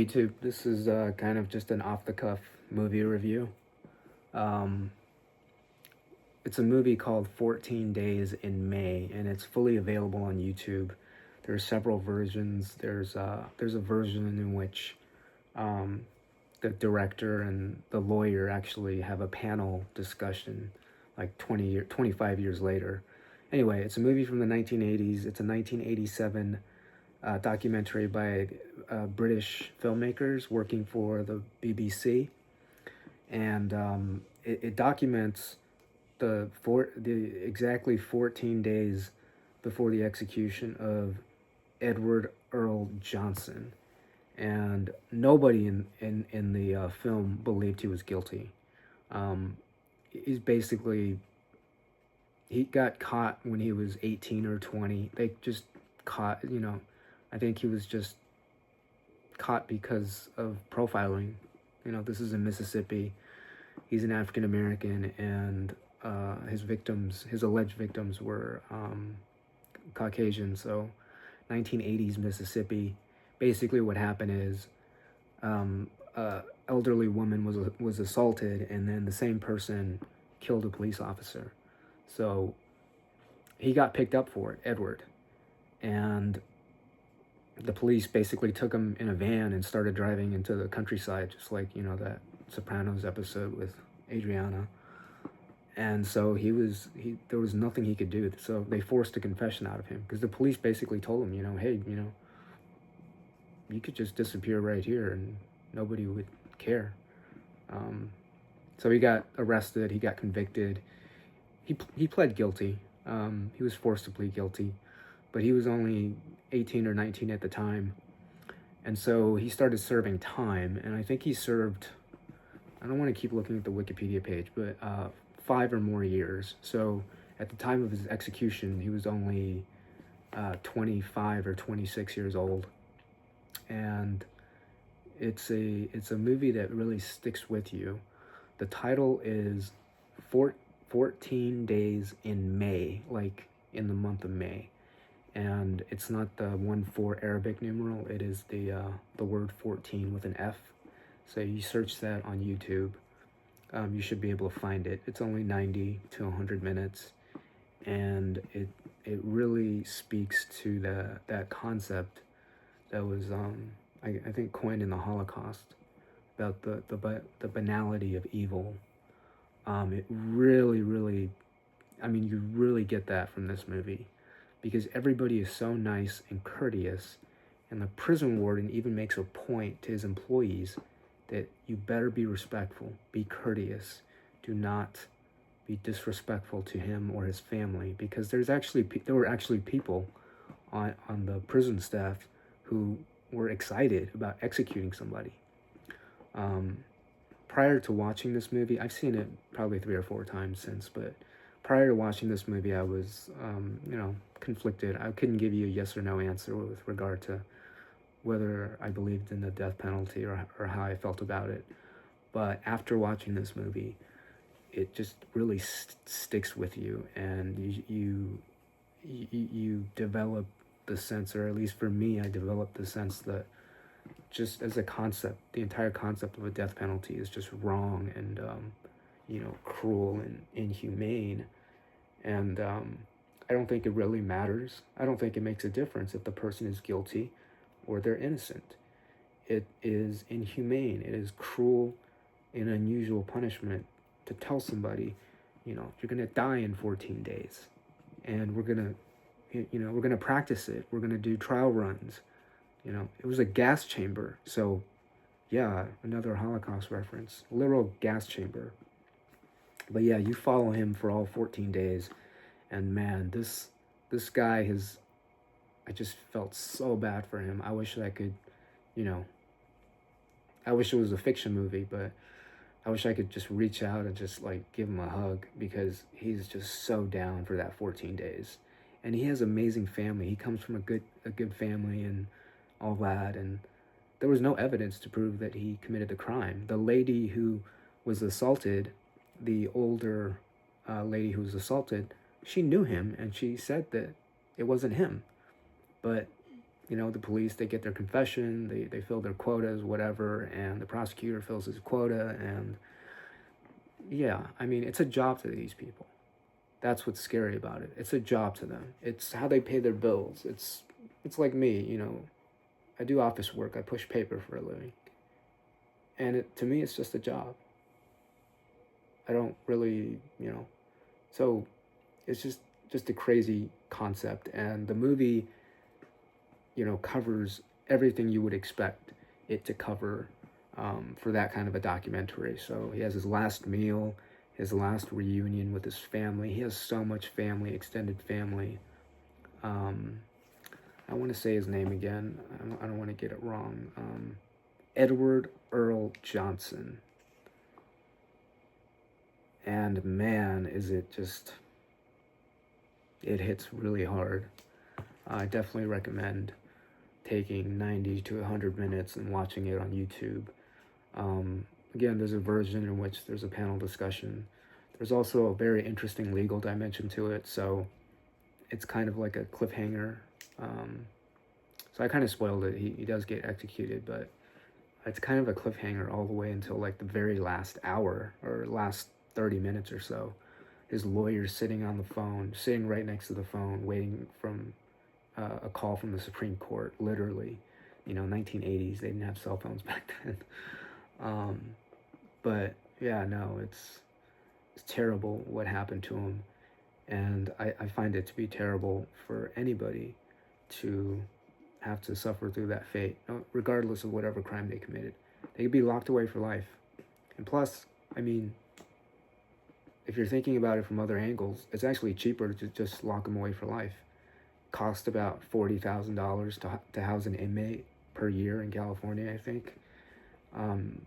YouTube. This is kind of just an off-the-cuff movie review. Um, it's a movie called 14 Days in May, and it's fully available on YouTube. There are several versions. There's a version in which um, the director and the lawyer actually have a panel discussion, like 25 years later. Anyway, it's a movie from the 1980s. It's a 1987 documentary by British filmmakers working for the BBC, and it documents the exactly 14 days before the execution of Edward Earl Johnson, and nobody in the film believed he was guilty. Um, he's basically he got caught when he was 18 or 20. They just caught, I think he was just caught because of profiling. This is in Mississippi. He's an African American, and his alleged victims were Caucasian. So, 1980s Mississippi. Basically, what happened is, elderly woman was assaulted, and then the same person killed a police officer. So, he got picked up for it, Edward, and the police basically took him in a van and started driving into the countryside, just like, that Sopranos episode with Adriana. And so there was nothing he could do. So they forced a confession out of him because the police basically told him, hey, you could just disappear right here and nobody would care. So he got arrested, he got convicted. He pled guilty. He was forced to plead guilty, but he was only 18 or 19 at the time. And so he started serving time, and I think he served, I don't want to keep looking at the Wikipedia page, but 5 or more years. So at the time of his execution, he was only 25 or 26 years old. And it's a movie that really sticks with you. The title is 14 Days in May, like in the month of May. And it's not the 1-4 Arabic numeral. It is the word 14 with an F. So you search that on YouTube. You should be able to find it. It's only 90 to 100 minutes, and it really speaks to that concept that was I think coined in the Holocaust about the banality of evil. It really, I mean, you really get that from this movie, because everybody is so nice and courteous, and the prison warden even makes a point to his employees that you better be respectful, be courteous, do not be disrespectful to him or his family, because there were actually people on the prison staff who were excited about executing somebody. Prior to watching this movie, I've seen it probably 3 or 4 times since, but prior to watching this movie, I was, conflicted. I couldn't give you a yes or no answer with regard to whether I believed in the death penalty or how I felt about it. But after watching this movie, it just really sticks with you, and you develop the sense, or at least for me, I developed the sense that just as a concept, the entire concept of a death penalty is just wrong and cruel and inhumane. And I don't think it really matters. I don't think it makes a difference if the person is guilty or they're innocent. It is inhumane. It is cruel and unusual punishment to tell somebody, you're going to die in 14 days, and we're going to practice it. We're going to do trial runs. It was a gas chamber. So, yeah, another Holocaust reference. Literal gas chamber. But yeah, you follow him for all 14 days, and man, this guy I just felt so bad for him. I wish I could, I wish it was a fiction movie, but I wish I could just reach out and just like give him a hug, because he's just so down for that 14 days. And he has amazing family. He comes from a good family and all that, and there was no evidence to prove that he committed the crime. The lady who was assaulted, the older lady who was assaulted, she knew him, and she said that it wasn't him. But the police, they get their confession, they fill their quotas, whatever, and the prosecutor fills his quota, and yeah, I mean, it's a job to these people. That's what's scary about it. It's a job to them. It's how they pay their bills. It's like me, I do office work. I push paper for a living. And to me, it's just a job. I don't really, so it's just a crazy concept. And the movie, covers everything you would expect it to cover for that kind of a documentary. So he has his last meal, his last reunion with his family. He has so much family, extended family. I want to say his name again. I don't want to get it wrong. Edward Earl Johnson. And man, is it just, it hits really hard. I definitely recommend taking 90 to 100 minutes and watching it on YouTube. Again, there's a version in which there's a panel discussion. There's also a very interesting legal dimension to it, so it's kind of like a cliffhanger. So I kind of spoiled it. He does get executed, but it's kind of a cliffhanger all the way until like the very last hour or last 30 minutes or so. His lawyer's sitting on the phone, sitting right next to the phone, waiting from a call from the Supreme Court, literally. 1980s, they didn't have cell phones back then. But yeah, no, it's terrible what happened to him. And I find it to be terrible for anybody to have to suffer through that fate, regardless of whatever crime they committed. They could be locked away for life. And plus, I mean, if you're thinking about it from other angles, it's actually cheaper to just lock them away for life. Cost about $40,000 to house an inmate per year in California, I think.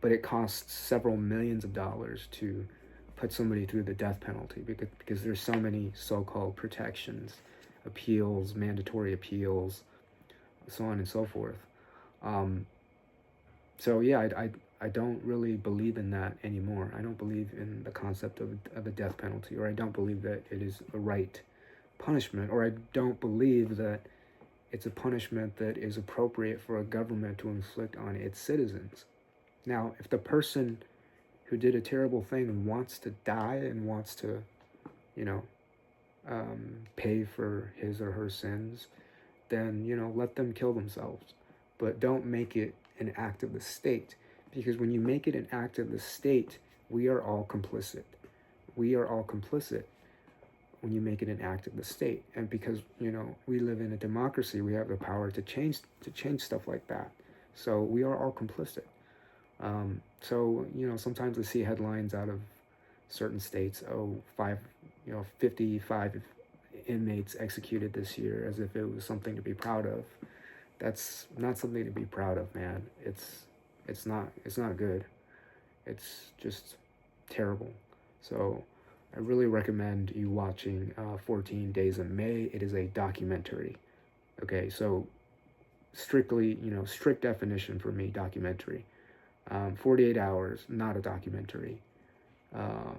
But it costs several millions of dollars to put somebody through the death penalty because there's so many so-called protections, appeals, mandatory appeals, so on and so forth. So yeah, I don't really believe in that anymore. I don't believe in the concept of the death penalty, or I don't believe that it is a right punishment, or I don't believe that it's a punishment that is appropriate for a government to inflict on its citizens. Now, if the person who did a terrible thing wants to die and wants to, pay for his or her sins, then, let them kill themselves. But don't make it an act of the state. Because when you make it an act of the state, we are all complicit. We are all complicit when you make it an act of the state. And because, we live in a democracy, we have the power to change stuff like that. So we are all complicit. So, sometimes I see headlines out of certain states, 55 inmates executed this year, as if it was something to be proud of. That's not something to be proud of, man. It's not good. It's just terrible. So I really recommend you watching 14 Days of May. It is a documentary. Okay, so strictly, strict definition for me, documentary. 48 hours, not a documentary.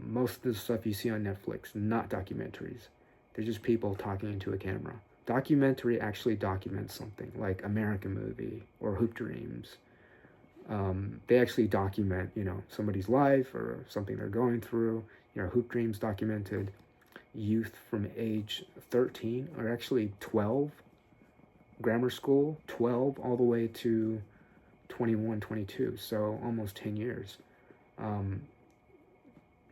Most of the stuff you see on Netflix, not documentaries. They're just people talking into a camera. Documentary actually documents something, like American Movie or Hoop Dreams. They actually document, somebody's life or something they're going through. Hoop Dreams documented youth from age 13, or actually 12, grammar school, 12 all the way to 21, 22, so almost 10 years.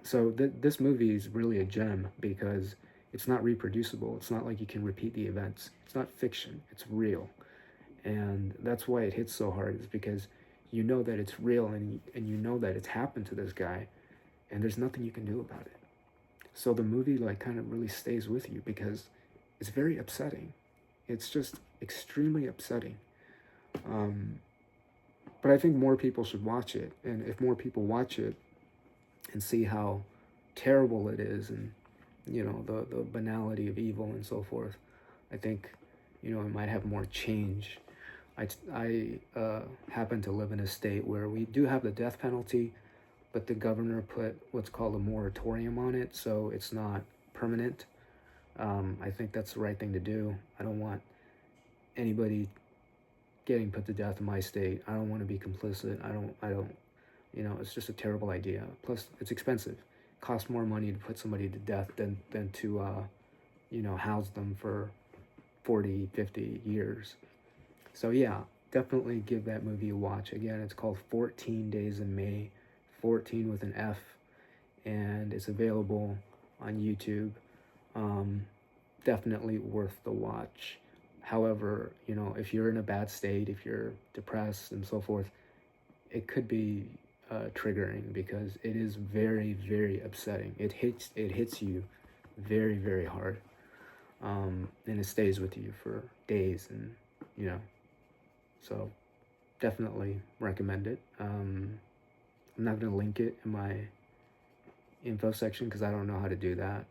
So this movie is really a gem because it's not reproducible. It's not like you can repeat the events. It's not fiction. It's real. And that's why it hits so hard, is because you know that it's real and you know that it's happened to this guy and there's nothing you can do about it. So the movie kind of really stays with you because it's very upsetting. It's just extremely upsetting. But I think more people should watch it. And if more people watch it and see how terrible it is and, the banality of evil and so forth, I think, it might have more change. I happen to live in a state where we do have the death penalty, but the governor put what's called a moratorium on it, so it's not permanent. I think that's the right thing to do. I don't want anybody getting put to death in my state. I don't want to be complicit. I don't, it's just a terrible idea. Plus, it's expensive. It costs more money to put somebody to death than to, house them for 40, 50 years. So yeah, definitely give that movie a watch. Again, it's called 14 Days in May, 14 with an F, and it's available on YouTube. Definitely worth the watch. However, if you're in a bad state, if you're depressed and so forth, it could be triggering, because it is very, very upsetting. It hits you very, very hard, and it stays with you for days, and so definitely recommend it. I'm not going to link it in my info section because I don't know how to do that.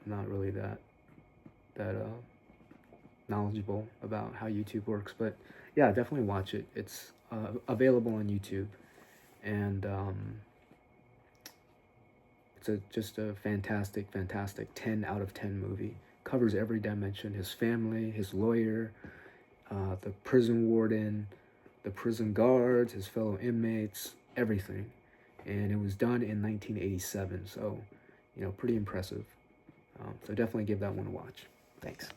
I'm not really that knowledgeable about how YouTube works, but yeah, definitely watch it. It's available on YouTube, and it's just a fantastic 10 out of 10 movie. Covers every dimension: his family, his lawyer, the prison warden, the prison guards, his fellow inmates, everything. And it was done in 1987, so pretty impressive. So definitely give that one a watch. Thanks.